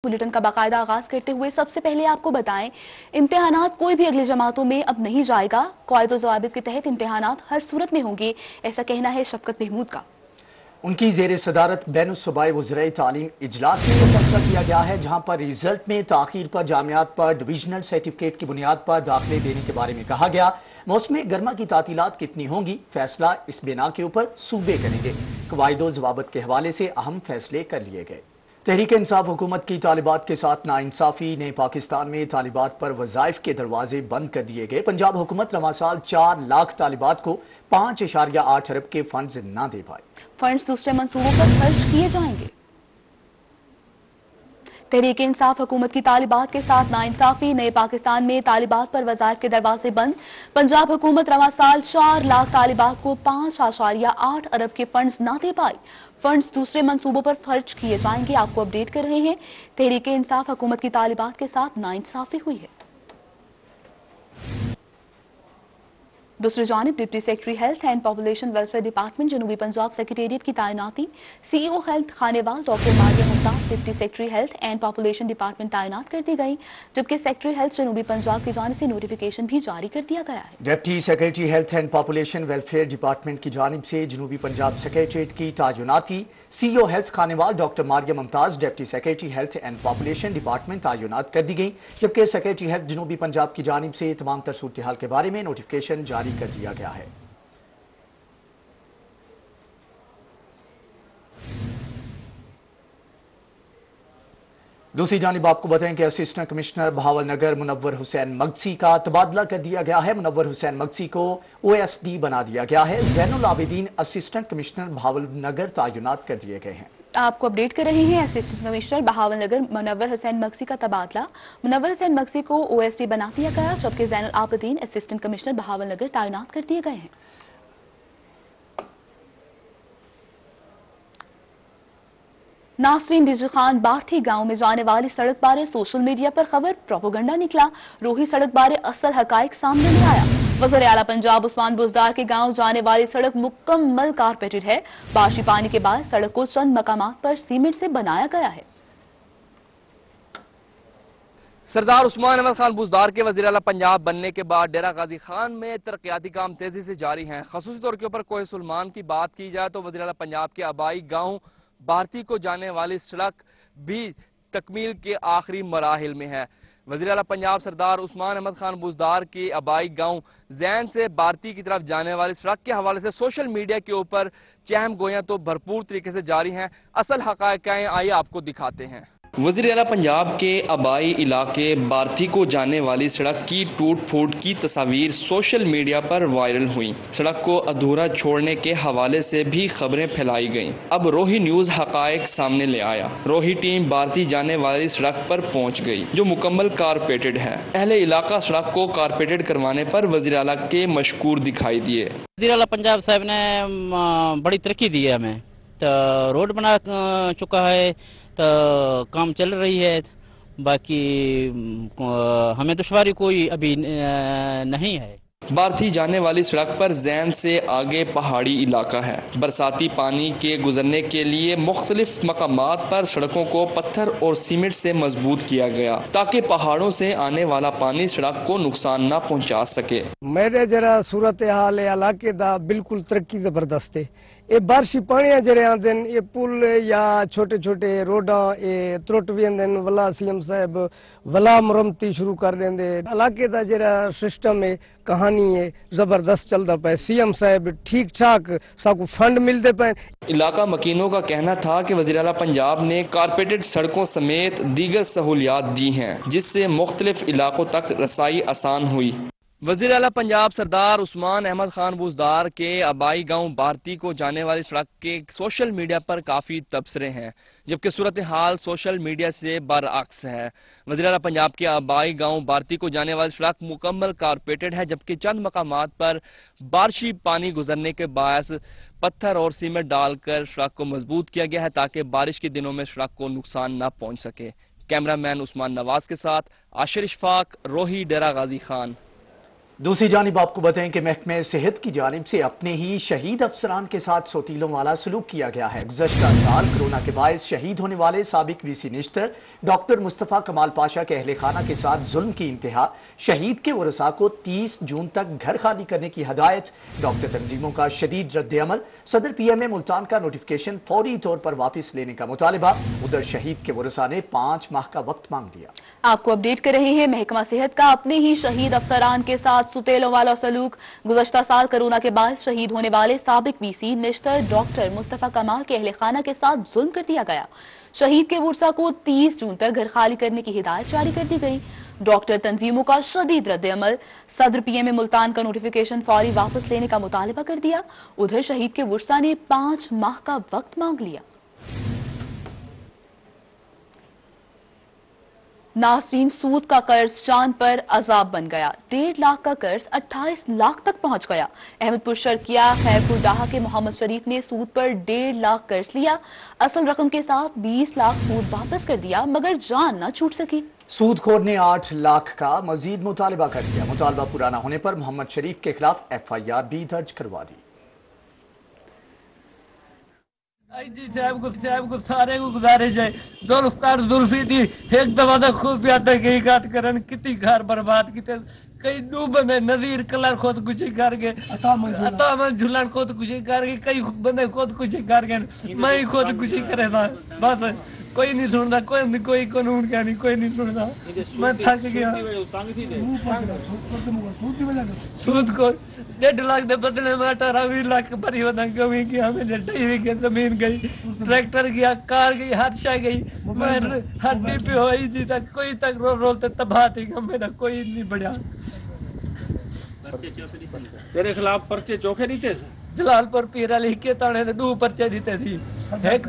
Bulletin का बाकायदा आगाज करते हुए सबसे पहले आपको बताएं, इम्तिहानात कोई भी अगली जमातों में अब नहीं जाएगा। क़वाइद व ज़वाबित के तहत इम्तिहानात हर सूरत में होंगे, ऐसा कहना है शफकत महमूद का। उनकी ज़ेर सदारत बैनुल-सूबाई वज़राए तालीम इजलास में यह फैसला किया गया है, जहां पर रिजल्ट में ताख़ीर पर जामियात पर डिविजनल सर्टिफिकेट की बुनियाद पर दाखिले देने के बारे में कहा गया। मौसम गर्मा की तातीलात कितनी होंगी, फैसला इस बिना के ऊपर सूबे करेंगे। क़वाइद व ज़वाबित के हवाले से अहम फैसले कर लिए गए। तहरीक इंसाफ हुकूमत की तालिबात के साथ नाइंसाफी ने पाकिस्तान में तालिबात पर वज़ाइफ के दरवाजे बंद कर दिए गए। पंजाब हुकूमत रवां साल 4 लाख तालिबात को 5.8 अरब के फंड्स न दे पाए। फंड्स दूसरे मंसूबों पर खर्च किए जाएंगे। तहरीक इंसाफ हुकूमत की तालिबात के साथ नाइंसाफी, नए पाकिस्तान में तालिबात पर वज़ाइफ के दरवाजे बंद। पंजाब हुकूमत रवां साल 4 लाख तालिबात को 5.8 अरब के फंड्स न दे पाई। फंड्स दूसरे मंसूबों पर खर्च किए जाएंगे। आपको अपडेट कर रहे हैं, तहरीक इंसाफ हुकूमत की तालिबात के साथ नाइंसाफी हुई है। दूसरी जानिब deputy secretary health and population welfare department जनूबी पंजाब सेक्रेटेरिएट की तैनाती CEO health Khanewal doctor Maria Mumtaz deputy secretary health and population department तैनात कर दी गई, जबकि सेक्रेटरी हेल्थ जनूबी पंजाब की जानिब से नोटिफिकेशन भी जारी कर दिया गया है। Deputy secretary health and population welfare department की जानिब से जनूबी पंजाब सेक्रेटेरिएट की तैनाती CEO health Khanewal doctor Maria Mumtaz deputy secretary health and population department तैनात कर दी गई, जबकि सेक्रेटरी हेल्थ जनूबी पंजाब की जानिब से तमाम तर सूरत हाल के बारे में नोटिफिकेशन जारी कर दिया गया है। दूसरी जानिब आपको बताएं कि असिस्टेंट कमिश्नर बहावलनगर मुनव्वर हुसैन मगसी का तबादला कर दिया गया है। मुनव्वर हुसैन मगसी को ओएसडी बना दिया गया है। ज़ैनुल आबिदीन असिस्टेंट कमिश्नर बहावलनगर तैनात कर दिए गए हैं। आपको अपडेट कर रहे हैं, असिस्टेंट कमिश्नर बहावलनगर मुनव्वर हुसैन मगसी का तबादला मुनव्वर हुसैन मगसी को ओएसडी बना दिया गया, जबकि ज़ैनुल आबिदीन असिस्टेंट कमिश्नर बहावलनगर तैनात कर दिए गए हैं। नासरीन, डिजू खान बार्थी गांव में जाने वाली सड़क बारे सोशल मीडिया पर खबर प्रोपोगंडा निकला। रोही सड़क बारे असल हकाइक सामने नहीं आया। वज़ीर आला पंजाब उस्मान बुज़दार के गांव जाने वाली सड़क मुकम्मल कारपेटेड है। बारिशी पानी के बाद सड़क को चंद मकामात पर सीमेंट से बनाया गया है। सरदार उस्मान अहमद खान बुज़दार के वज़ीर आला पंजाब बनने के बाद डेरा गाजी खान में तरक्याती काम तेजी से जारी हैं। ख़ुसूसी तौर के ऊपर कोहे सुलेमान की बात की जाए तो वज़ीर आला पंजाब के आबाई गांव भारती को जाने वाली सड़क भी तकमील के आखिरी मराहिल में है। वज़ीर आला पंजाब सरदार उस्मान अहमद खान बुज़दार के आबाई गांव जैन से भारती की तरफ जाने वाली सड़क के हवाले से सोशल मीडिया के ऊपर चहम गोयां तो भरपूर तरीके से जारी हैं। असल हक़ाइक़ आइए आपको दिखाते हैं। वज़ीर आला पंजाब के आबाई इलाके भारती को जाने वाली सड़क की टूट फूट की तस्वीर सोशल मीडिया पर वायरल हुई। सड़क को अधूरा छोड़ने के हवाले से भी खबरें फैलाई गईं। अब रोही न्यूज़ हक़ाइक़ सामने ले आया। रोही टीम भारती जाने वाली सड़क पर पहुंच गई, जो मुकम्मल कारपेटेड है। अहले इलाका सड़क को कारपेटेड करवाने पर वज़ीर आला के मशकूर दिखाई दिए। वज़ीर आला पंजाब साहब ने बड़ी तरक्की दी है, हमें तो रोड बना चुका है, तो काम चल रही है। बाकी हमें दुश्वारी कोई अभी नहीं है। भारती जाने वाली सड़क पर जैन से आगे पहाड़ी इलाका है। बरसाती पानी के गुजरने के लिए मुख्तलिफ मकामात पर सड़कों को पत्थर और सीमेंट से मजबूत किया गया, ताकि पहाड़ों से आने वाला पानी सड़क को नुकसान न पहुंचा सके। मेरे जरा सूरत हाल इलाके दा बिल्कुल तरक्की जबरदस्त है। ये बारिशी पानी जरे आते ये पुल या छोटे छोटे रोडा ये त्रुट भी आते वला सीएम साहब वला मुरम्मती शुरू कर देंगे। इलाके का जरा सिस्टम है, कहानी है, जबरदस्त चलता पे। सीएम साहब ठीक ठाक साकू फंड मिलते पे। इलाका मकीनों का कहना था कि वज़ीर आला पंजाब ने कारपेटेड सड़कों समेत दीगर सहूलियात दी हैं, जिससे मुख्तलिफ इलाकों तक रसाई आसान हुई। वज़ीर आला पंजाब सरदार उस्मान अहमद खान बुज़दार के आबाई गांव भारती को जाने वाली सड़क के सोशल मीडिया पर काफ़ी तबसरे हैं, जबकि सूरत हाल सोशल मीडिया से बरअक्स है। वज़ीर आला पंजाब के आबाई गांव भारती को जाने वाली सड़क मुकम्मल कारपेटेड है, जबकि चंद मकामात पर बारिशी पानी गुजरने के बायस पत्थर और सीमेंट डालकर सड़क को मजबूत किया गया है, ताकि बारिश के दिनों में सड़क को नुकसान न पहुंच सके। कैमरामैन उस्मान नवाज के साथ आशिर इशफाक, रोही, डेरा गाजी खान। दूसरी जानिब आपको बताएं कि महकमे सेहत की जानिब से अपने ही शहीद अफसरान के साथ सौतीलों वाला सलूक किया गया है। गुज़श्ता साल कोरोना के बायस शहीद होने वाले साबिक वीसी निश्तर डॉक्टर मुस्तफ़ा कमाल पाशा के अहले खाना के साथ जुल्म की इंतहा, शहीद के वरसा को 30 जून तक घर खाली करने की हदायत, डॉक्टर तंजीमों का शदीद रद्द-ए-अमल, सदर पीएमए मुल्तान का नोटिफिकेशन फौरी तौर पर वापस लेने का मुतालिबा। उधर शहीद के वरसा ने 5 माह का वक्त मांग लिया। आपको अपडेट कर रहे हैं महकमा सेहत का अपने ही शहीद अफसरान के साथ सुतेलों वाला सलूक। गुज़श्ता साल कोरोना के बाद शहीद होने वाले साबिक वीसी निश्तर डॉक्टर मुस्तफ़ा कमाल के अहले खाना के साथ जुल्म कर दिया गया। शहीद के वरसा को 30 जून तक घर खाली करने की हिदायत जारी कर दी गई। डॉक्टर तंजीमों का शदीद रद्द-ए-अमल, सदर पीएमए मुल्तान का नोटिफिकेशन फौरी वापस लेने का मुतालिबा कर दिया। उधर शहीद के वरसा ने 5 माह का वक्त मांग लिया। नाज़रीन, सूद का कर्ज जान पर अजाब बन गया। 1.5 लाख का कर्ज 28 लाख तक पहुंच गया। अहमदपुर शर्किया खैरपुर डाहा के मोहम्मद शरीफ ने सूद पर 1.5 लाख कर्ज लिया। असल रकम के साथ 20 लाख सूद वापस कर दिया, मगर जान न छूट सकी। सूदखोर ने 8 लाख का मजीद मुतालबा कर दिया। मुतालबा पूरा न होने पर मोहम्मद शरीफ के खिलाफ FIR भी दर्ज करवा दी। जी साहब को सारे को गुजारिश है, जुल्फकार जुल्फी थी एक दफा तो खूब प्यादा कई गात करन कितनी घर बर्बाद की कई डूब में नजीर कलर खुदकुशी करके अता में झुलन खुदकुशी करके कई बंदे खुदकुशी करके मैं खुदकुशी करे था। बस कोई नहीं सुनता, कोई कानून क्या नहीं, कोई नहीं सुनता। मैं थक गया। सूद को 1.5 लाख के बदले में 18-20 लाख भरी होता कमी की हमें 2.5 बीघे जमीन गई, ट्रैक्टर गया, कार गई, हादसा गई, मैं हड्डी पे हुई जी तक कोई तक रोलते तबाह थी मेरा कोई नहीं बढ़िया। तेरे खिलाफ पर्चे चौखे नहीं थे? जलालपुर पीर अली के थाने ने 2 पर्चे दिते थी। एक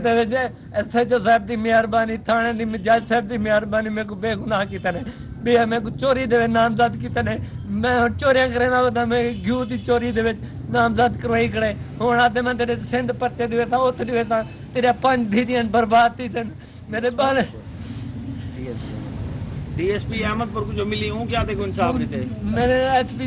SHO साहब की मेहरबानी, थाने की जज साहब की मेहरबानी मेरे को बेगुनाह की तरह भी मेरे को चोरी दे नामजद की तरह मैं चोरियां करना बता मैं घ्यू की चोरी दे नामजद करवाई करे हूँ आते मैं तेरे सिंध पर्चे दिवे था उत दिवे था तेरे 5 धीरियां बर्बाद थी मेरे बाल। DSP अहमदपुर को जो मिली हूँ क्या देखो इंसाफ नहीं थे? मैंने SP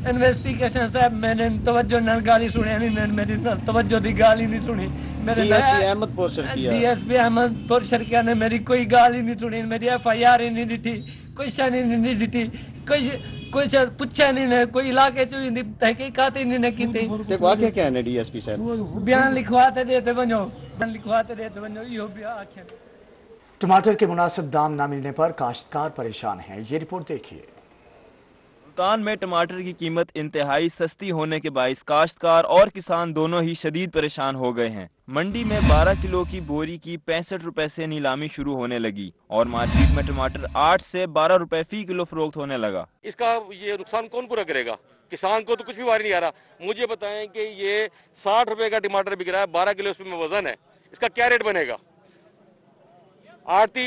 इन्वेस्टिगेशन साहब मैंने तवज्जो न गाली सुनी नहीं, मेरी तवज्जो की गाली नहीं सुनी। मेरे DSP अहमदपुर शर्किया ने मेरी कोई गाली नहीं सुनी, मेरी FIR ही नहीं दी, कोई शान नहीं दी, कोई पूछा नहीं, कोई इलाके तहकीकात ही नहीं की। वाक़या क्या है DSP साहब? बयान लिखवाते देते बनो, यो भी आख्या। टमाटर के मुनासिब दाम न मिलने पर काश्तकार परेशान हैं। ये रिपोर्ट देखिए। मुल्तान में टमाटर की कीमत इंतहाई सस्ती होने के बाइस काश्तकार और किसान दोनों ही शदीद परेशान हो गए हैं। मंडी में 12 किलो की बोरी की 65 रुपए से नीलामी शुरू होने लगी और मार्केट में टमाटर 8 से 12 रुपए फी किलो फरोख्त होने लगा। इसका ये नुकसान कौन पूरा करेगा? किसान को तो कुछ भी वारी नहीं आ रहा। मुझे बताएं कि ये 60 रुपए का टमाटर बिक रहा है, 12 किलो उसमें वजन है, इसका क्या रेट बनेगा? आड़ती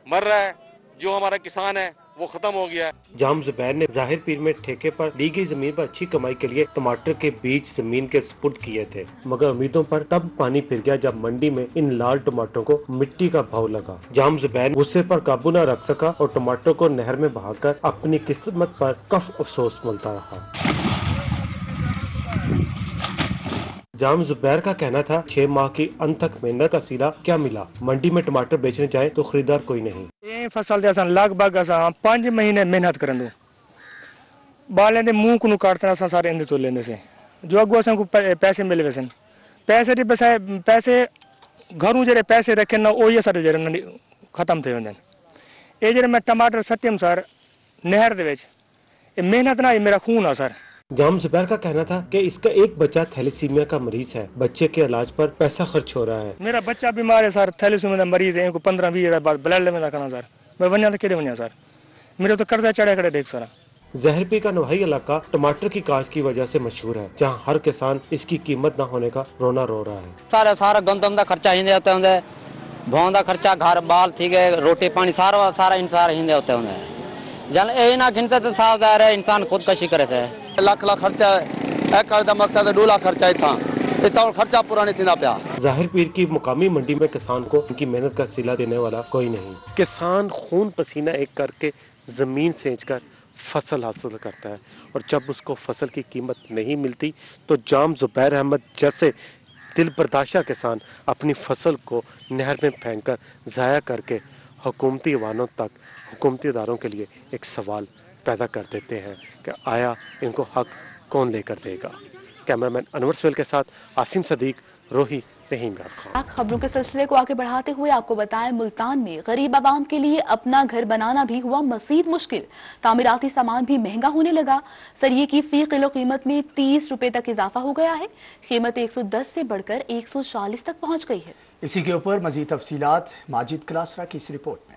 मर रहा है, जो हमारा किसान है वो खत्म हो गया है। जाम जुबैर ने जाहिर पीर में ठेके पर ली गई जमीन पर अच्छी कमाई के लिए टमाटर के बीज जमीन के सुपुर्द किए थे, मगर उम्मीदों पर तब पानी फिर गया जब मंडी में इन लाल टमाटरों को मिट्टी का भाव लगा। जाम जुबैर गुस्से पर काबू न रख सका और टमाटर को नहर में बहाकर अपनी किस्मत पर कफ अफसोस मिलता रहा। जाम जुबैर का कहना था 6 माह की अनथक मेहनत का सिला क्या मिला? मंडी में टमाटर बेचने जाए तो खरीदार कोई नहीं। ये फसल जैसा लगभग 5 महीने मेहनत करेंगे, बाले दे मुंह को काटना सारे इंदे तो लेने से जो अगुआ से पैसे मिले वैसे पैसे घरों जरे पैसे रखे ना वो ये सारे जरे खत्म थे वंदन। ये जरे मैं टमाटर सत्यम सर नहर दे विच मेहनत ना मेरा खून है सर। जाम जुबैर का कहना था कि इसका एक बच्चा थैलेसीमिया का मरीज है, बच्चे के इलाज पर पैसा खर्च हो रहा है। मेरा बच्चा बीमार है सर, थैलेसीमिया का मरीज है, 15-20 बाद ब्लड लेना करना सर, मैं वन्या तो केड़े वन्या सर, मेरे तो कर्जा चढ़े खड़े देख सर। जहरपी का नवाही इलाका टमाटर की काश्त की वजह से मशहूर है, जहां हर किसान इसकी कीमत न होने का रोना रो रहा है। सारा गंदम का खर्चा हिंदे होते होंगे, भौं का खर्चा, घर बाल थी गए, रोटी पानी सारा इंसान हिंदे होते होंगे। जन यही ना गिनते तो सावधान है इंसान खुदकशी करे थे। लाख खर्चा है, कर मकसद 2 लाख खर्चा इतना खर्चा पूरा नहीं थी पिया। जाहिर पीर की मुकामी मंडी में किसान को उनकी मेहनत का सिला देने वाला कोई नहीं। किसान खून पसीना एक करके जमीन सेंच कर फसल हासिल करता है, और जब उसको फसल की कीमत नहीं मिलती तो जाम जुबैर अहमद जैसे दिल बर्दाशा किसान अपनी फसल को नहर में फेंककर ज़ाया करके हुकूमती वाहनों तक, हुकूमती इदारों के लिए एक सवाल पैदा कर देते हैं कि आया इनको हक कौन लेकर देगा। कैमरामैन अनवर सवेल के साथ आसिम सदीक, रोही, रहीम यार खान। खबरों के सिलसिले को आगे बढ़ाते हुए आपको बताएं, मुल्तान में गरीब आवाम के लिए अपना घर बनाना भी हुआ मजीद मुश्किल। तामीराती सामान भी महंगा होने लगा। सरिये की फी किलो कीमत में 30 रुपए तक इजाफा हो गया है। कीमत 110 से बढ़कर 140 तक पहुंच गई है। इसी के ऊपर मजीद तफसीलात माजिद क्लासरा की इस रिपोर्ट में।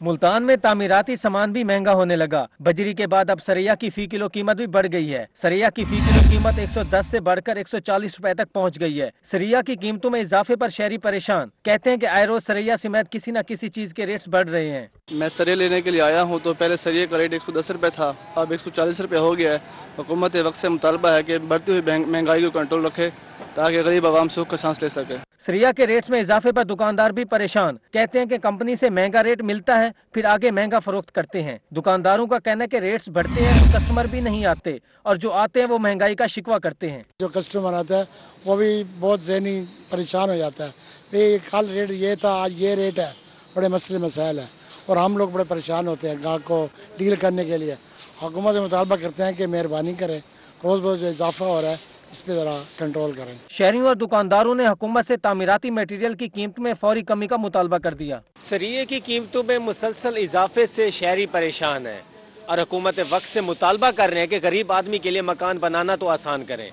मुल्तान में तामीराती सामान भी महंगा होने लगा। बजरी के बाद अब सरैया की फी किलो कीमत भी बढ़ गई है। सरैया की फी किलो कीमत 110 से बढ़कर 140 रुपए तक पहुंच गई है। सरैया की कीमतों में इजाफे पर शहरी परेशान। कहते हैं कि आए रोज सरैया समेत किसी न किसी चीज के रेट्स बढ़ रहे हैं। मैं सरिया लेने के लिए आया हूं तो पहले सरिये का रेट 110 रुपए था, अब 140 रुपए हो गया है। हुकूमत वक्त से मुतालबा है कि बढ़ती हुई महंगाई को कंट्रोल रखे ताकि गरीब आवाम सुख का सांस ले सके। सरिया के रेट्स में इजाफे पर दुकानदार भी परेशान। कहते हैं कि कंपनी से महंगा रेट मिलता है, फिर आगे महंगा फरोख्त करते हैं। दुकानदारों का कहना है कि रेट्स बढ़ते हैं तो कस्टमर भी नहीं आते, और जो आते हैं वो महंगाई का शिकवा करते हैं। जो कस्टमर आता है वो भी बहुत ज़हनी परेशान हो जाता है। ये कल रेट ये था, आज ये रेट है, बड़े मसले मसाइल है, और हम लोग बड़े परेशान होते हैं गाहक को डील करने के लिए। हुकूमत से मुतालबा करते हैं कि मेहरबानी करें, रोज रोज इजाफा हो रहा है, इस पे जरा कंट्रोल करें। शहरियों और दुकानदारों ने हुकूमत से तामीराती मटेरियल की कीमत में फौरी कमी का मुतालबा कर दिया। सरिये की कीमतों में मुसलसल इजाफे से शहरी परेशान है और हुकूमत वक्त से मुतालबा कर रहे हैं कि गरीब आदमी के लिए मकान बनाना तो आसान करें।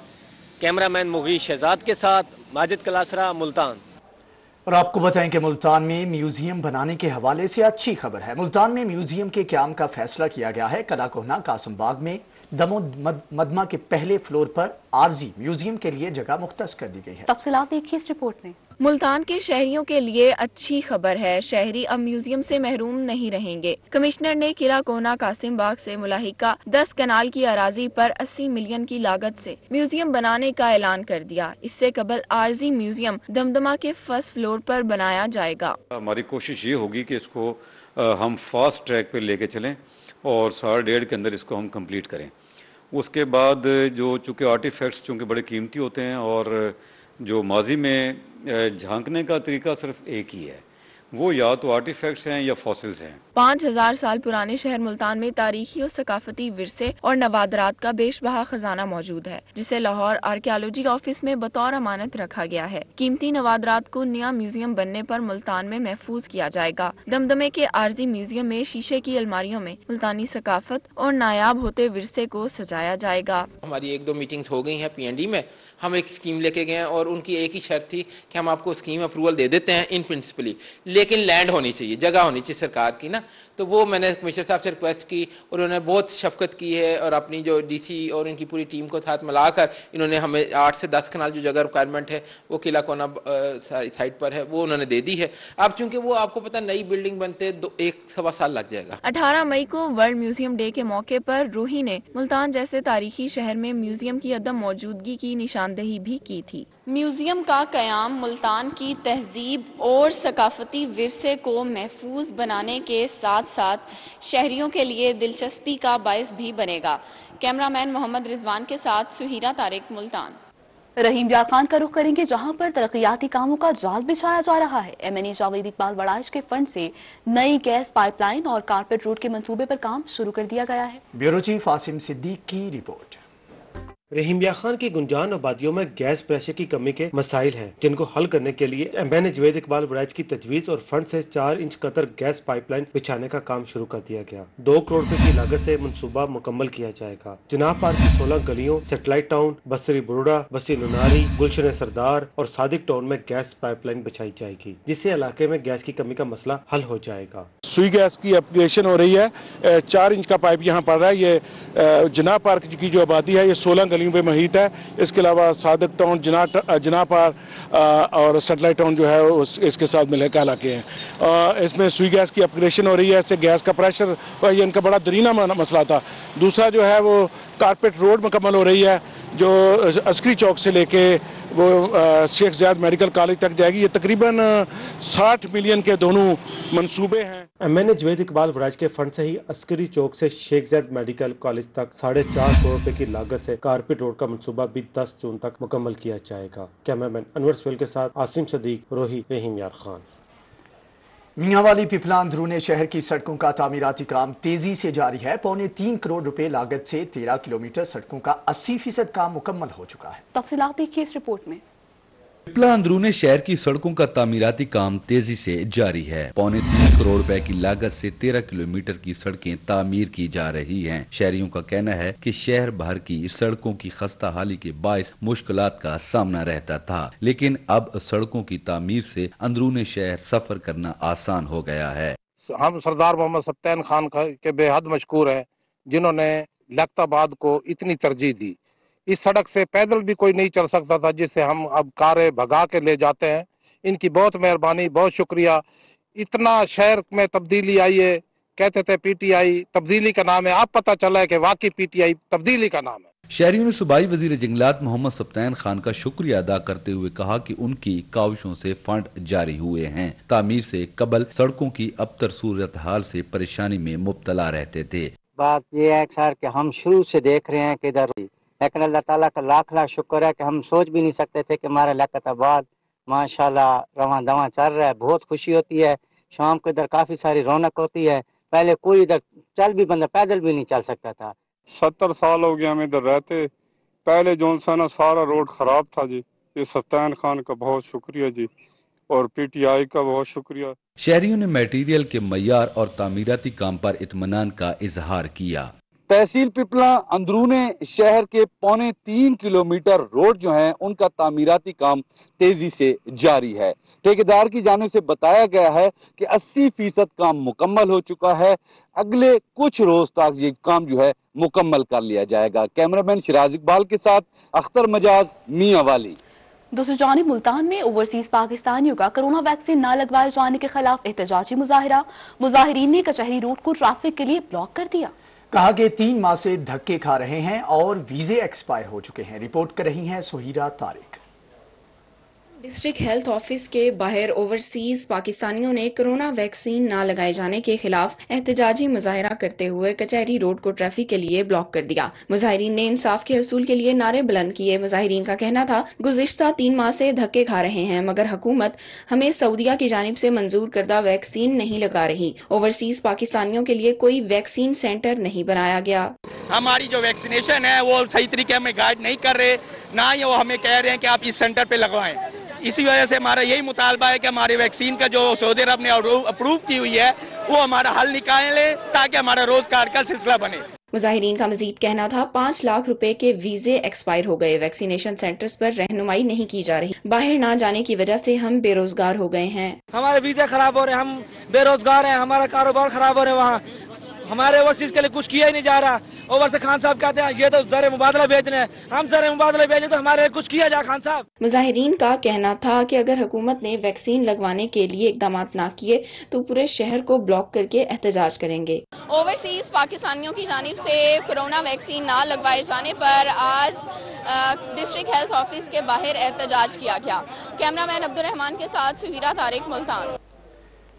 कैमरामैन मुगीश शहजाद के साथ माजिद क्लासरा, मुल्तान। और आपको बताएं कि मुल्तान में म्यूजियम बनाने के हवाले से अच्छी खबर है। मुल्तान में म्यूजियम के क़याम का फैसला किया गया है। कला कोहना कासिम बाग में दमो मदमा के पहले फ्लोर पर आरजी म्यूजियम के लिए जगह मुख्तस कर दी गई है। तफसीलात देखिए इस रिपोर्ट में। मुल्तान के शहरियों के लिए अच्छी खबर है। शहरी अब म्यूजियम से महरूम नहीं रहेंगे। कमिश्नर ने किला कोहना कासिम बाग से मुलाहिका 10 कनाल की अराजी पर 80 मिलियन की लागत से म्यूजियम बनाने का ऐलान कर दिया। इससे कबल आरजी म्यूजियम दमदमा के फर्स्ट फ्लोर पर बनाया जाएगा। हमारी कोशिश ये होगी कि इसको हम फास्ट ट्रैक पे लेके चलें और 1.5 के अंदर इसको हम कंप्लीट करें। उसके बाद जो चूँकि आर्टिफैक्ट्स चूँकि बड़े कीमती होते हैं और जो माजी में झांकने का तरीका सिर्फ एक ही है, वो या तो आर्टिफैक्ट्स हैं या फॉसिल्स हैं। 5000 साल पुराने शहर मुल्तान में तारीखी और सकाफती विरसे और नवादरात का बेशबहा खजाना मौजूद है, जिसे लाहौर आर्कियोलॉजी ऑफिस में बतौर अमानत रखा गया है। कीमती नवादरात को नया म्यूजियम बनने पर मुल्तान में महफूज किया जाएगा। दमदमे के आरजी म्यूजियम में शीशे की अलमारियों में मुल्तानी सकाफत और नायाब होते विरसे को सजाया जाएगा। हमारी 1-2 मीटिंग्स हो गई हैं PND में। हम एक स्कीम लेके गए और उनकी एक ही शर्त थी कि हम आपको स्कीम अप्रूवल दे देते हैं इन प्रिंसिपली, लेकिन लैंड होनी चाहिए, जगह होनी चाहिए सरकार की ना। तो वो मैंने कमिश्नर साहब से रिक्वेस्ट की और उन्होंने बहुत शफकत की है और अपनी जो DC और इनकी पूरी टीम को साथ मिलाकर इन्होंने हमें 8 से 10 कनाल जो जगह रिक्वायरमेंट है वो किला कोना साइट पर है वो उन्होंने दे दी है। अब चूंकि वो आपको पता नई बिल्डिंग बनते 1-1.25 साल लग जाएगा। 18 मई को वर्ल्ड म्यूजियम डे के मौके पर रूही ने मुल्तान जैसे तारीखी शहर में म्यूजियम की अदम मौजूदगी की निशानदेही भी की थी। म्यूजियम का कयाम मुल्तान की तहजीब और सकाफती विरसे को महफूज बनाने के साथ साथ शहरियों के लिए दिलचस्पी का बायस भी बनेगा। कैमरामैन मोहम्मद रिजवान के साथ सुहीरा तारिक, मुल्तान। रहीम यार खान का रुख करेंगे, जहां पर तरक्याती कामों का जाल बिछाया जा रहा है। MNE जावेद इकबाल वड़ाइश के फंड से नई गैस पाइपलाइन और कारपेट रोड के मंसूबे पर काम शुरू कर दिया गया है। ब्यूरो चीफ आसिम सिद्दीक की रिपोर्ट। रहीम खान की गुंजान आबादियों में गैस प्रेशर की कमी के मसाइल हैं, जिनको हल करने के लिए MNE जावेद इकबाल वड़ाइश की तजवीज और फंड से 4 इंच कतर गैस पाइपलाइन बिछाने का काम शुरू कर दिया गया। 2 करोड़ रुपए की लागत से मंसूबा मुकम्मल किया जाएगा। जनाब पार्क की 16 गलियों, सेटेलाइट टाउन, बसरी बुरुड़ा, बसी नुनारी, गुलशन सरदार और सादिक टाउन में गैस पाइपलाइन बिछाई जाएगी, जिससे इलाके में गैस की कमी का मसला हल हो जाएगा। सुई गैस की अपग्रेडेशन हो रही है। 4 इंच का पाइप यहाँ पड़ रहा है। ये जनाब पार्क की जो आबादी है ये 16 गलियों पे मुहित है। इसके अलावा सादिक टाउन, जनाब पार्क और सेटेलाइट टाउन जो है इसके साथ मिले के इलाके हैं। इसमें सुई गैस की अपग्रेडेशन हो रही है। इससे गैस का प्रेशर, ये इनका बड़ा दरीना मसला था। दूसरा जो है वो कारपेट रोड मुकम्मल हो रही है, जो अस्करी चौक से लेके वो शेख ज़ायद मेडिकल कॉलेज तक जाएगी। ये तकरीबन 60 मिलियन के दोनों मंसूबे हैं। एमएनए जवेद इकबाल वराज के फंड से ही अस्करी चौक से शेख ज़ायद मेडिकल कॉलेज तक 4.5 करोड़ रुपए की लागत से कारपेट रोड का मंसूबा भी 10 जून तक मुकम्मल किया जाएगा। कैमरामैन अनवर सुहेल के साथ आसिम सदीक, रोही, रहीम यार खान। मियांवाली पिपला अंदरूने शहर की सड़कों का तामीराती काम तेजी से जारी है। 3.25 करोड़ रुपए लागत से 13 किलोमीटर सड़कों का 80% काम मुकम्मल हो चुका है। तफसीलात देखिए इस रिपोर्ट में। पिपला अंदरूने शहर की सड़कों का तामीराती काम तेजी से जारी है। 3.25 करोड़ रुपए की लागत से 13 किलोमीटर की सड़कें तामीर की जा रही हैं। शहरियों का कहना है कि शहर भर की सड़कों की खस्ता हाली के बायस मुश्किलात का सामना रहता था, लेकिन अब सड़कों की तामीर से अंदरूने शहर सफर करना आसान हो गया है। हम सरदार मोहम्मद सप्तान खान के बेहद मशकूर हैं, जिन्होंने लखताबाद को इतनी तरजीह दी। इस सड़क से पैदल भी कोई नहीं चल सकता था, जिससे हम अब कारें भगा के ले जाते हैं। इनकी बहुत मेहरबानी, बहुत शुक्रिया। इतना शहर में तब्दीली आई है, कहते थे पीटीआई तब्दीली का नाम है, अब पता चला है कि वाकई पीटीआई तब्दीली का नाम है। शहरियों ने सूबाई वजीर जंगलात मोहम्मद सप्तान खान का शुक्रिया अदा करते हुए कहा कि उनकी काविशों से फंड जारी हुए हैं। तामीर से कबल सड़कों की अबतर सूरत हाल से परेशानी में मुब्तला रहते थे। बात यह है सर कि हम शुरू से देख रहे हैं कि इधर, लेकिन अल्लाह ताला का लाख लाख शुक्र है कि हम सोच भी नहीं सकते थे कि हमारा लखताबाद माशाल्लाह रवां दवां चल रहा है। बहुत खुशी होती है। शाम को इधर काफी सारी रौनक होती है। पहले कोई इधर चल भी बंदा पैदल भी नहीं चल सकता था। 70 साल हो गया हम इधर रहते। पहले जो ना सारा रोड खराब था जी। ये सप्तान खान का बहुत शुक्रिया जी, और पीटीआई का बहुत शुक्रिया। शहरियों ने मटेरियल के मय्यार और तामीराती काम पर इत्मीनान का इजहार किया। तहसील पिपला अंदरूने शहर के 3.25 किलोमीटर रोड जो हैं उनका तामीराती काम तेजी से जारी है। ठेकेदार की जानिब से बताया गया है कि 80% काम मुकम्मल हो चुका है। अगले कुछ रोज तक ये काम जो है मुकम्मल कर लिया जाएगा। कैमरामैन शिराज इकबाल के साथ अख्तर मजाज, मियांवाली। दूसरी जानिब मुल्तान में ओवरसीज पाकिस्तानियों का कोरोना वैक्सीन न लगवाए जाने के खिलाफ एहतजाजी मुजाहिरा। मुजाहिरीन ने कचहरी रोड को ट्रैफिक के लिए ब्लॉक कर दिया। कहा कि 3 माह से धक्के खा रहे हैं और वीजे एक्सपायर हो चुके हैं। रिपोर्ट कर रही हैं सुहीरा तारिक। डिस्ट्रिक्ट हेल्थ ऑफिस के बाहर ओवरसीज पाकिस्तानियों ने कोरोना वैक्सीन न लगाए जाने के खिलाफ एहतजाजी मुजाहिरा करते हुए कचहरी रोड को ट्रैफिक के लिए ब्लॉक कर दिया। मुजाहिरीन ने इंसाफ के हसूल के लिए नारे बुलंद किए। मुजाहिरीन का कहना था, गुज़िश्ता 3 माह से धक्के खा रहे हैं मगर हुकूमत हमें सऊदिया की जानिब से मंजूर करदा वैक्सीन नहीं लगा रही। ओवरसीज पाकिस्तानियों के लिए कोई वैक्सीन सेंटर नहीं बनाया गया। हमारी जो वैक्सीनेशन है वो सही तरीके हमें गाइड नहीं कर रहे, ना ही वो हमें कह रहे हैं कि आप इस सेंटर पे लगवाएं। इसी वजह से हमारा यही मुतालबा है कि हमारी वैक्सीन का जो सऊदी अरब ने अप्रूव की हुई है वो हमारा हल निकाले ताकि हमारा रोजगार का सिलसिला बने। मुजाहिरीन का मजीद कहना था, 5 लाख रुपए के वीजे एक्सपायर हो गए। वैक्सीनेशन सेंटर्स पर रहनुमाई नहीं की जा रही। बाहर ना जाने की वजह से हम बेरोजगार हो गए हैं। हमारे वीजे खराब हो रहे हैं, हम बेरोजगार हैं, हमारा कारोबार खराब हो रहे हैं। वहाँ हमारे ओवरसीज के लिए कुछ किया ही नहीं जा रहा। ओवर से खान साहब कहते हैं ये तो ज़र मुबादला भेजने हैं, हम ज़र मुबादला भेजें तो हमारे कुछ किया जाए। खान साहब, मुजाहिरीन का कहना था कि अगर हुकूमत ने वैक्सीन लगवाने के लिए इकदाम ना किए तो पूरे शहर को ब्लॉक करके एहतजाज करेंगे। ओवरसीज पाकिस्तानियों की जानिब से कोरोना वैक्सीन ना लगवाए जाने पर आज डिस्ट्रिक्ट हेल्थ ऑफिस के बाहर एहतजाज किया गया। कैमरामैन अब्दुल रहमान के साथ Suhira Tariq, Multan.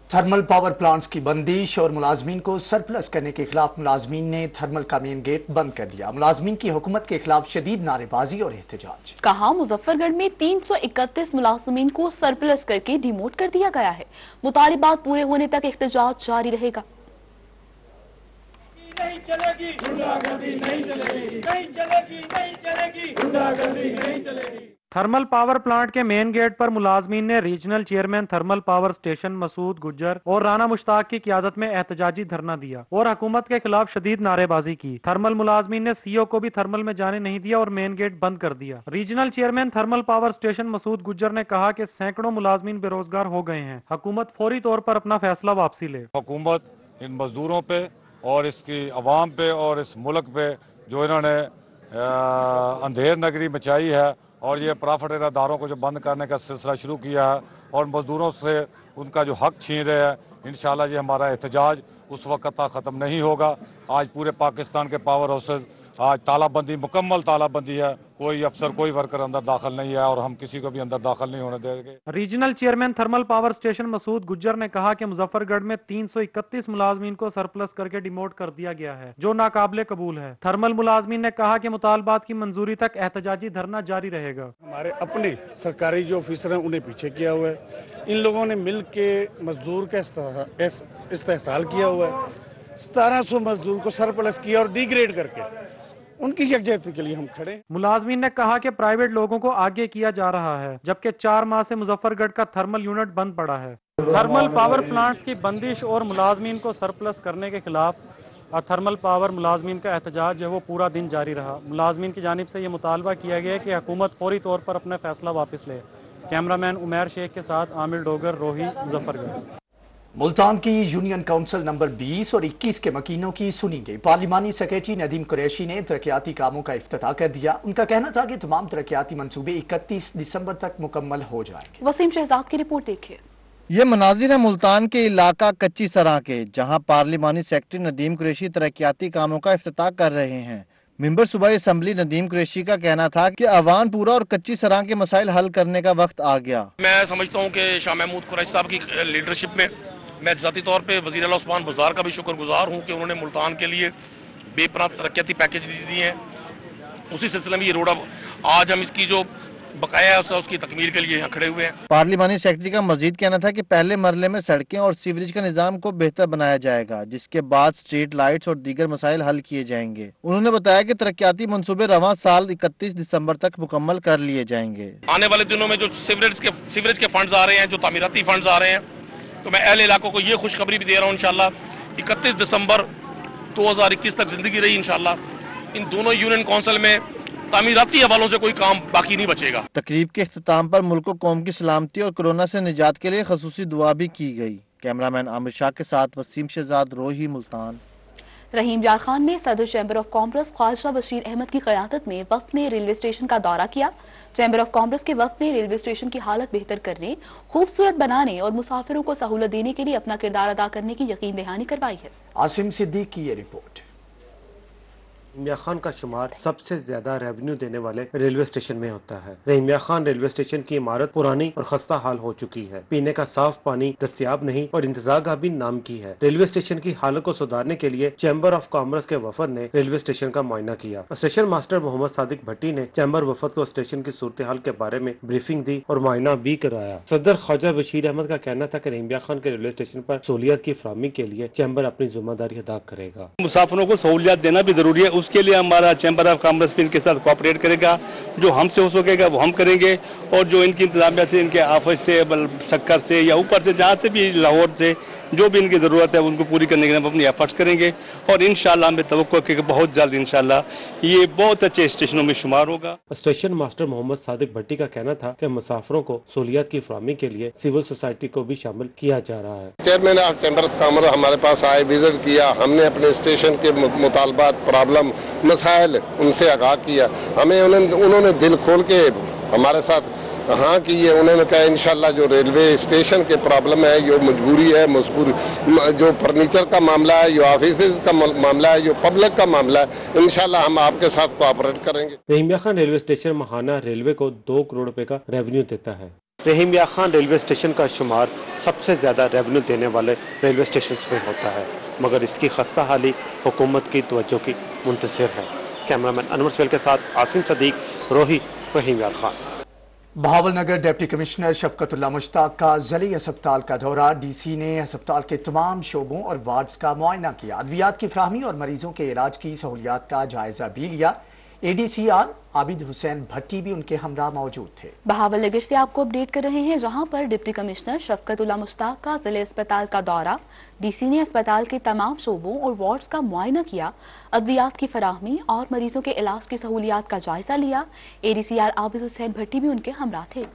Thermal power plants की बंदिश और मुलाजमीन को सरप्लस करने के खिलाफ मुलाजमीन ने थर्मल का मेन गेट बंद कर दिया। मुलाजमीन की हुकूमत के खिलाफ शदीद नारेबाजी और एहतजाज। कहा, मुजफ्फरगढ़ में 331 मुलाजमीन को सरप्लस करके डिमोट कर दिया गया है। मुतालिबात पूरे होने तक एहतजाज जारी रहेगा। नहीं चलेगी गुंडागर्दी, नहीं चलेगी, नहीं चलेगी, नहीं चलेगी गुंडागर्दी, नहीं चलेगी। थर्मल पावर प्लांट के मेन गेट पर मुलाजमीन ने regional chairman thermal power station Masood Gujjar और राना मुश्ताक की क़ियादत में एहतजाजी धरना दिया और हुकूमत के खिलाफ शदीद नारेबाजी की। थर्मल मुलाजमीन ने सीओ को भी थर्मल में जाने नहीं दिया और मेन गेट बंद कर दिया। Regional chairman thermal power station Masood Gujjar ने कहा कि सैकड़ों मुलाजमीन बेरोजगार हो गए हैं। हुकूमत फौरी तौर पर अपना फैसला वापसी ले। हुकूमत इन मजदूरों पे और इसकी अवाम पे और इस मुल्क पे जो इन्होंने अंधेर नगरी मचाई है और ये प्रॉफिट इदारों को जो बंद करने का सिलसिला शुरू किया है और मजदूरों से उनका जो हक छीन रहे हैं, इंशाल्लाह ये हमारा एहतजाज उस वक्त तक ख़त्म नहीं होगा। आज पूरे पाकिस्तान के पावर हाउसेज आज तालाबंदी, मुकम्मल तालाबंदी है, कोई अफसर कोई वर्कर अंदर दाखिल नहीं है और हम किसी को भी अंदर दाखिल नहीं होने देंगे। Regional chairman thermal power station Masood Gujjar ने कहा कि मुजफ्फरगढ़ में 331 मुलाजमीन को सरप्लस करके डिमोट कर दिया गया है, जो नाकाबिले कबूल है। थर्मल मुलाजमीन ने कहा कि मुतालबात की मंजूरी तक एहतजाजी धरना जारी रहेगा। हमारे अपने सरकारी जो ऑफिसर हैं उन्हें पीछे किया हुआ है, इन लोगों ने मिल के मजदूर का इस्तेहसाल किया हुआ है, 1700 मजदूर को सरप्लस किया और डिग्रेड करके उनकी यकजहती के लिए हम खड़े। मुलाजमीन ने कहा कि प्राइवेट लोगों को आगे किया जा रहा है, जबकि 4 माह से मुजफ्फरगढ़ का थर्मल यूनिट बंद पड़ा है। थर्मल पावर प्लांट्स की बंदिश और मुलाजमीन को सरप्लस करने के खिलाफ और थर्मल पावर मुलाजमीन का एहतजाज जो है वो पूरा दिन जारी रहा। मुलाजमीन की जानिब से ये मुतालबा किया गया कि हुकूमत फौरी तौर पर अपना फैसला वापस ले। कैमरामैन उमैर शेख के साथ आमिर डोगर, रोही, मुजफ्फरगढ़। मुल्तान की यूनियन काउंसिल नंबर 20 और 21 के मकीनों की सुनी गई। पार्लिमानी सेक्रेटरी नदीम कुरैशी ने तरक्याती कामों का इफ्तिताह कर दिया। उनका कहना था कि तमाम तरक्याती मंसूबे 31 दिसंबर तक मुकम्मल हो जाएंगे। वसीम शहजाद की रिपोर्ट देखिए। ये मनाजिर है मुल्तान के इलाका कच्ची सराह के, जहां पार्लिमानी सेक्रेटरी नदीम कुरैशी तरक्याती कामों का इफ्तिताह कर रहे हैं। मेंबर सूबाई असम्बली नदीम कुरैशी का कहना था कि अवानपुरा और कच्ची सराह के मसाइल हल करने का वक्त आ गया। मैं समझता हूँ कि शाह महमूद कुरैशी साहब की लीडरशिप में मैं ज़ाती तौर पे वज़ीर आला उस्मान बुज़दार का भी शुक्रगुजार हूँ कि उन्होंने मुल्तान के लिए बेपनाह तरक्याती पैकेज दिए हैं। उसी सिलसिले में ये रोड अब आज हम इसकी जो बकाया है उसकी तकमील के लिए यहाँ खड़े हुए हैं। पार्लिमानी सेक्रेटरी का मजीद कहना था कि पहले मरले में सड़कें और सीवरेज का निजाम को बेहतर बनाया जाएगा, जिसके बाद स्ट्रीट लाइट्स और दीगर मसाइल हल किए जाएंगे। उन्होंने बताया कि तरक्याती मंसूबे रवां साल 31 दिसंबर तक मुकम्मल कर लिए जाएंगे। आने वाले दिनों में जो सीवरेज के फंड्स आ रहे हैं, जो तामीराती फंड्स आ रहे हैं, तो मैं अहले इलाकों को ये खुशखबरी भी दे रहा हूँ इंशाल्लाह 31 दिसंबर 2021 तक जिंदगी रही इंशाल्लाह इन दोनों यूनियन काउंसिल में तामीराती हवालों से कोई काम बाकी नहीं बचेगा। तकरीब के इख्तिताम पर मुल्क को कौम की सलामती और कोरोना से निजात के लिए खसूसी दुआ भी की गई। कैमरामैन आमिर शाह के साथ वसीम शहजाद, रोही, मुल्तान। रहीम यार खान में सदर chamber of commerce Khawaja Bashir Ahmad की क़यादत में वफ्द ने रेलवे स्टेशन का दौरा किया। चैम्बर ऑफ कॉमर्स के वफ्द ने रेलवे स्टेशन की हालत बेहतर करने, खूबसूरत बनाने और मुसाफिरों को सहूलत देने के लिए अपना किरदार अदा करने की यकीन दहानी करवाई है। आसिम सिद्दीक की ये रिपोर्ट। रहीम खान का शुमार सबसे ज्यादा रेवेन्यू देने वाले रेलवे स्टेशन में होता है। रहीम खान रेलवे स्टेशन की इमारत पुरानी और खस्ता हाल हो चुकी है। पीने का साफ पानी दस्तयाब नहीं और इंतजागा भी नाम की है। रेलवे स्टेशन की हालत को सुधारने के लिए चैम्बर ऑफ कॉमर्स के वफद ने रेलवे स्टेशन का मुआयना किया। स्टेशन मास्टर मोहम्मद सादिक भट्टी ने चैम्बर वफद को स्टेशन की सूरत हाल के बारे में ब्रीफिंग दी और मुआयना भी कराया। सदर ख्वाजा बशीर अहमद का कहना था कि रहीम खान के रेलवे स्टेशन पर सहूलियत की फराहमी के लिए चैम्बर अपनी जिम्मेदारी अदा करेगा। मुसाफिरों को सहूलियत देना भी जरूरी है, उसके लिए हमारा चैम्बर ऑफ कॉमर्स भी इनके साथ कोऑपरेट करेगा। जो हमसे हो सकेगा वो हम करेंगे और जो इनकी इंतजामिया से, इनके ऑफिस से, शक्कर से या ऊपर से, जहाँ से भी, लाहौर से जो भी इनकी जरूरत है उनको पूरी करने के लिए हम अपनी एफर्ट्स करेंगे और इंशाल्लाह हमें तवक्को है कि बहुत जल्द इंशाल्लाह ये बहुत अच्छे स्टेशनों में शुमार होगा। स्टेशन मास्टर मोहम्मद सादिक भट्टी का कहना था कि मुसाफिरों को सहूलियत की फराहमी के लिए सिविल सोसाइटी को भी शामिल किया जा रहा है। Chairman of chamber of commerce हमारे पास आए, विजिट किया, हमने अपने स्टेशन के मुतालबात, प्रॉब्लम, मसाइल उनसे आगाह किया। हमें उन्होंने दिल खोल के हमारे साथ हाँ की है। उन्होंने कहा इंशाल्लाह जो रेलवे स्टेशन के प्रॉब्लम है, जो मजबूरी है, जो फर्नीचर का मामला है, जो ऑफिस का मामला है, जो पब्लिक का मामला है, इंशाल्लाह हम आपके साथ कोऑपरेट करेंगे। रहीम खान रेलवे स्टेशन महाना रेलवे को 2 करोड़ रुपए का रेवेन्यू देता है। रहीम खान रेलवे स्टेशन का शुमार सबसे ज्यादा रेवेन्यू देने वाले रेलवे स्टेशन में होता है, मगर इसकी खस्ता हाली हुकूमत की तवज्जो की मुंतज़िर है। कैमरामैन अनवर सवेल के साथ आसिम सदीक, रोही, रहीम खान। बहावलनगर डिप्टी कमिश्नर शफकतुल्लाह मुश्ताक का ज़ली अस्पताल का दौरा। डीसी ने अस्पताल के तमाम शोबों और वार्ड्स का मुआयना किया। अद्वियात की फराहमी और मरीजों के इलाज की सहूलियात का जायजा भी लिया। ADCR आबिद हुसैन भट्टी भी उनके हमरा मौजूद थे। बहावलनगर से आपको अपडेट कर रहे हैं, जहां पर डिप्टी कमिश्नर शफकतुल्लाह मुश्ताक का जिले अस्पताल का दौरा। डीसी ने अस्पताल के तमाम शोबों और वार्ड्स का मुआयना किया, अद्वियात की फराहमी और मरीजों के इलाज की सहूलियात का जायजा लिया। ADCR आबिद हुसैन भट्टी भी उनके हमरा थे।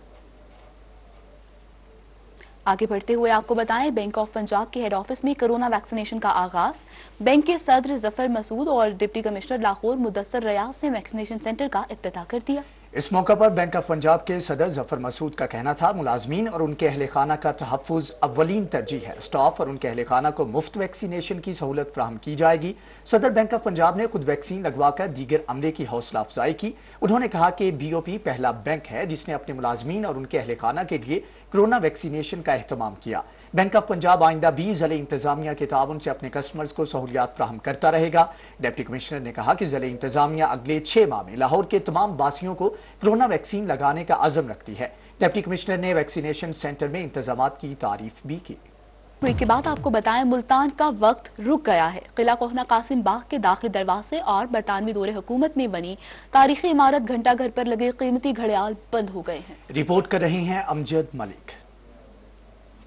आगे बढ़ते हुए आपको बताएं, बैंक ऑफ पंजाब के हेड ऑफिस में कोरोना वैक्सीनेशन का आगाज। बैंक के सदर जफर मसूद और डिप्टी कमिश्नर लाहौर मुदस्सर रियाज ने वैक्सीनेशन सेंटर का इफ्तिताह कर दिया। इस मौके पर बैंक ऑफ पंजाब के सदर जफर मसूद का कहना था, मुलाजमीन और उनके अहल खाना का तहफ़्फ़ुज़ अव्वलीन तरजीह है। स्टाफ और उनके अहल खाना को मुफ्त वैक्सीनेशन की सहूलत फराहम की जाएगी। सदर बैंक ऑफ पंजाब ने खुद वैक्सीन लगवाकर दीगर अमले की हौसला अफजाई की। उन्होंने कहा कि BOP पहला बैंक है जिसने अपने मुलाजमीन और उनके अहल खाना के लिए कोरोना वैक्सीनेशन का एहतमाम किया। बैंक ऑफ पंजाब आइंदा भी ज़िले इंतजामिया के ताउन से अपने कस्टमर्स को सहूलियात फराहम करता रहेगा। डिप्टी कमिश्नर ने कहा कि ज़िले इंतजामिया अगले 6 माह में लाहौर के तमाम वासियों को कोरोना वैक्सीन लगाने का अज़म रखती है। डिप्टी कमिश्नर ने वैक्सीनेशन सेंटर में इंतजामात की तारीफ भी की। ब्रेक के बाद आपको बताएं, मुल्तान का वक्त रुक गया है। किला कोहना कासिम बाग के दाखिली दरवाजे और बरतानवी दौरे हुकूमत में बनी तारीखी इमारत घंटा घर पर लगे कीमती घड़ियाल बंद हो गए हैं। रिपोर्ट कर रहे हैं अमजद मलिक।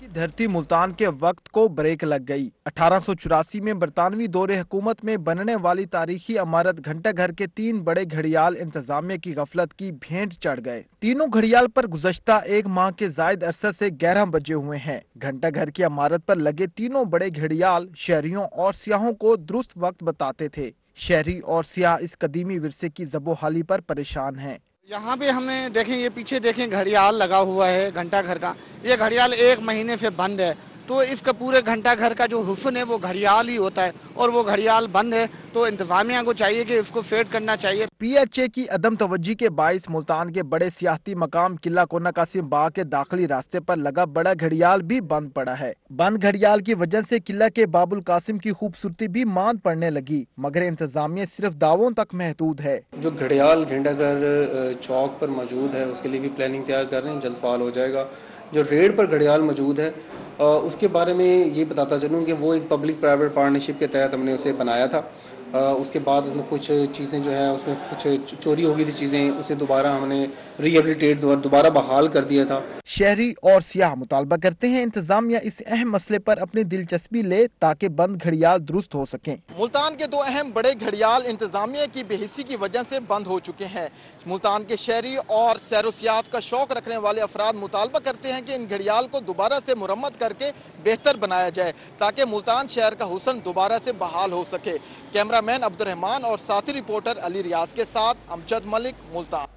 की धरती मुल्तान के वक्त को ब्रेक लग गई। 1884 में बरतानवी दौरे हुकूमत में बनने वाली तारीखी इमारत घंटा घर के 3 बड़े घड़ियाल इंतजामिया की गफलत की भेंट चढ़ गए। तीनों घड़ियाल पर गुज़श्ता 1 माह के जायद अरसे से 11 बजे हुए हैं। घंटा घर की इमारत पर लगे तीनों बड़े घड़ियाल शहरियों और सियाहों को दुरुस्त वक्त बताते थे। शहरी और सियाह इस कदीमी विरसे की ज़बोहाली पर परेशान हैं। यहाँ पे हमने देखें, ये पीछे देखें घड़ियाल लगा हुआ है घंटा घर का। ये घड़ियाल 1 महीने से बंद है, तो इसका पूरे घंटा घर का जो हुस्न है वो घड़ियाल ही होता है, और वो घड़ियाल बंद है तो इंतजामिया को चाहिए कि इसको सेट करना चाहिए। PHA की अदम तवज्जी के बाइस मुल्तान के बड़े सियाहती मकाम किला कोहना कासिम बाग के दाखिली रास्ते पर लगा बड़ा घड़ियाल भी बंद पड़ा है। बंद घड़ियाल की वजह से किला के बाबुल कासिम की खूबसूरती भी मांद पड़ने लगी, मगर इंतजामिया सिर्फ दावों तक महदूद है। जो घड़ियाल घंटा घर चौक पर मौजूद है उसके लिए भी प्लानिंग तैयार कर रहे हैं, जल्द फाल हो जाएगा। जो रेड पर घड़ियाल मौजूद है उसके बारे में ये बताता चलूँ कि वो एक पब्लिक प्राइवेट पार्टनरशिप के तहत हमने उसे बनाया था। उसके बाद उसमें कुछ चीज़ें जो है उसमें कुछ चोरी हो गई थी चीज़ें, उसे दोबारा हमने रिहेबिलिटेट दोबारा बहाल कर दिया था। शहरी और सियाह मुतालबा करते हैं इंतजामिया इस अहम मसले पर अपनी दिलचस्पी ले ताकि बंद घड़ियाल दुरुस्त हो सकें। मुल्तान के 2 अहम बड़े घड़ियाल इंतजामिया की बेहिसी की वजह से बंद हो चुके हैं। मुल्तान के शहरी और सैरो सियाहत का शौक रखने वाले अफराद मुतालबा करते हैं कि इन घड़ियाल को दोबारा से मुरम्मत करके बेहतर बनाया जाए ताकि मुल्तान शहर का हुस्न दोबारा से बहाल हो सके। कैमरामैन अब्दुल रहमान और साथी रिपोर्टर अली रियाज के साथ अमजद मलिक, मुल्तान।